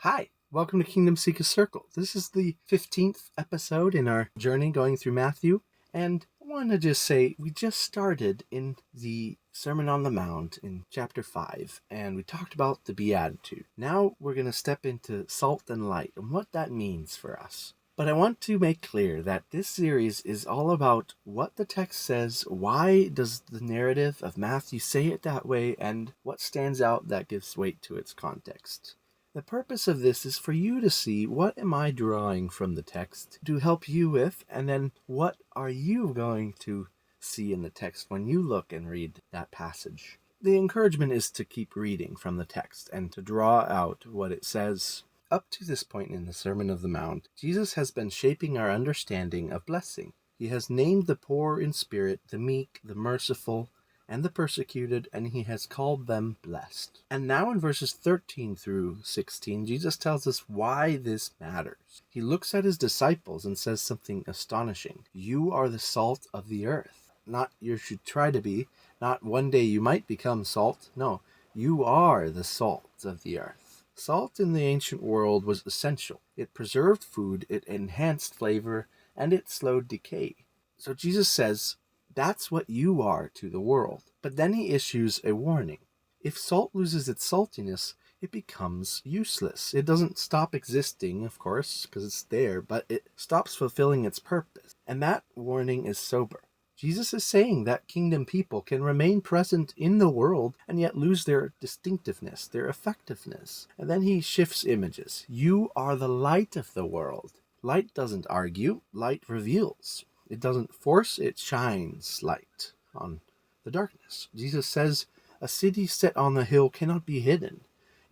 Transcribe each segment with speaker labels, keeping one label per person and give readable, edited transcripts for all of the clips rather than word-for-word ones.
Speaker 1: Hi, welcome to Kingdom Seek a Circle. This is the 15th episode in our journey going through Matthew, and I want to just say we just started in the Sermon on the Mount in chapter 5, and we talked about the Beatitude. Now we're going to step into salt and light and what that means for us. But I want to make clear that this series is all about what the text says, why does the narrative of Matthew say it that way, and what stands out that gives weight to its context. The purpose of this is for you to see what am I drawing from the text to help you with, and then what are you going to see in the text when you look and read that passage. The encouragement is to keep reading from the text and to draw out what it says. Up to this point in the Sermon on the Mount, Jesus has been shaping our understanding of blessing. He has named the poor in spirit, the meek, the merciful, and the persecuted, and he has called them blessed. And now in verses 13 through 16, Jesus tells us why this matters. He looks at his disciples and says something astonishing. You are the salt of the earth. Not you should try to be, not one day you might become salt. No, you are the salt of the earth. Salt in the ancient world was essential. It preserved food, it enhanced flavor, and it slowed decay. So Jesus says, that's what you are to the world. But then he issues a warning. If salt loses its saltiness, it becomes useless. It doesn't stop existing, of course, because it's there, but it stops fulfilling its purpose. And that warning is sober. Jesus is saying that kingdom people can remain present in the world and yet lose their distinctiveness, their effectiveness. And then he shifts images. You are the light of the world. Light doesn't argue, light reveals. It doesn't force, it shines light on the darkness. Jesus says, a city set on the hill cannot be hidden.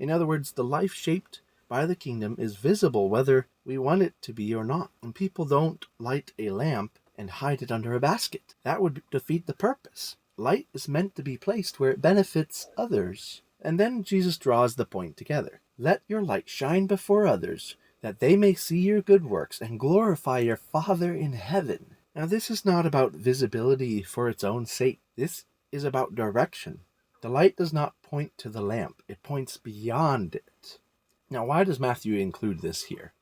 Speaker 1: In other words, the life shaped by the kingdom is visible whether we want it to be or not. And people don't light a lamp and hide it under a basket. That would defeat the purpose. Light is meant to be placed where it benefits others. And then Jesus draws the point together. Let your light shine before others, that they may see your good works and glorify your Father in heaven. Now, this is not about visibility for its own sake. This is about direction. The light does not point to the lamp. It points beyond it. Now, why does Matthew include this here?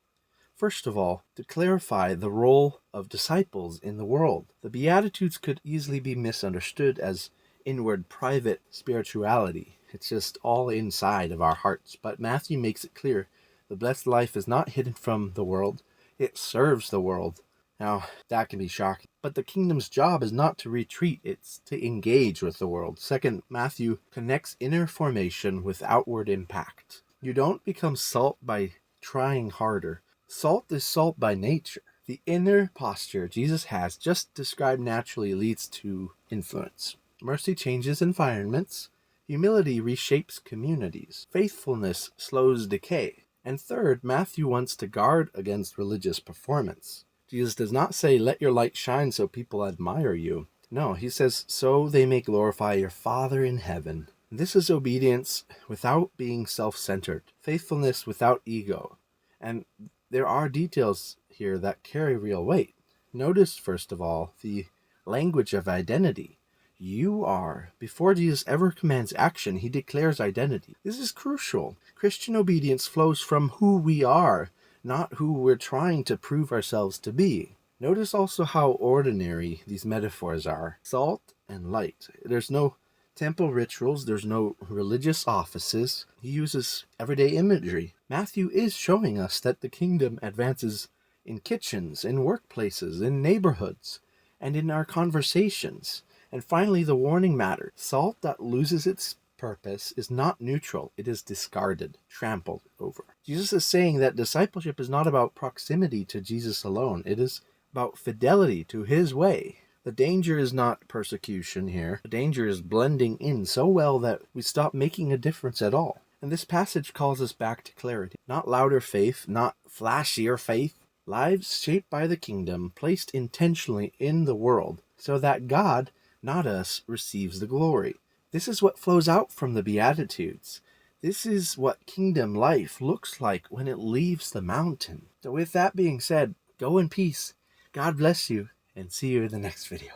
Speaker 1: First of all, to clarify the role of disciples in the world. The Beatitudes could easily be misunderstood as inward, private spirituality. It's just all inside of our hearts. But Matthew makes it clear the blessed life is not hidden from the world. It serves the world. Now, that can be shocking. But the kingdom's job is not to retreat, it's to engage with the world. Second, Matthew connects inner formation with outward impact. You don't become salt by trying harder. Salt is salt by nature. The inner posture Jesus has just described naturally leads to influence. Mercy changes environments. Humility reshapes communities. Faithfulness slows decay. And third, Matthew wants to guard against religious performance. Jesus does not say, let your light shine so people admire you. No, he says, so they may glorify your Father in heaven. This is obedience without being self-centered, faithfulness without ego. And there are details here that carry real weight. Notice, first of all, the language of identity. You are. Before Jesus ever commands action, he declares identity. This is crucial. Christian obedience flows from who we are, not who we're trying to prove ourselves to be. Notice also how ordinary these metaphors are. Salt and light. There's no temple rituals, there's no religious offices. He uses everyday imagery. Matthew is showing us that the kingdom advances in kitchens, in workplaces, in neighborhoods, and in our conversations. And finally, the warning matters. Salt that loses its purpose is not neutral. It is discarded, trampled over. Jesus is saying that discipleship is not about proximity to Jesus alone. It is about fidelity to his way. The danger is not persecution here. The danger is blending in so well that we stop making a difference at all. And this passage calls us back to clarity. Not louder faith, not flashier faith. Lives shaped by the kingdom, placed intentionally in the world, so that God, not us, receives the glory. This is what flows out from the Beatitudes. This is what kingdom life looks like when it leaves the mountain. So with that being said, go in peace. God bless you, and see you in the next video.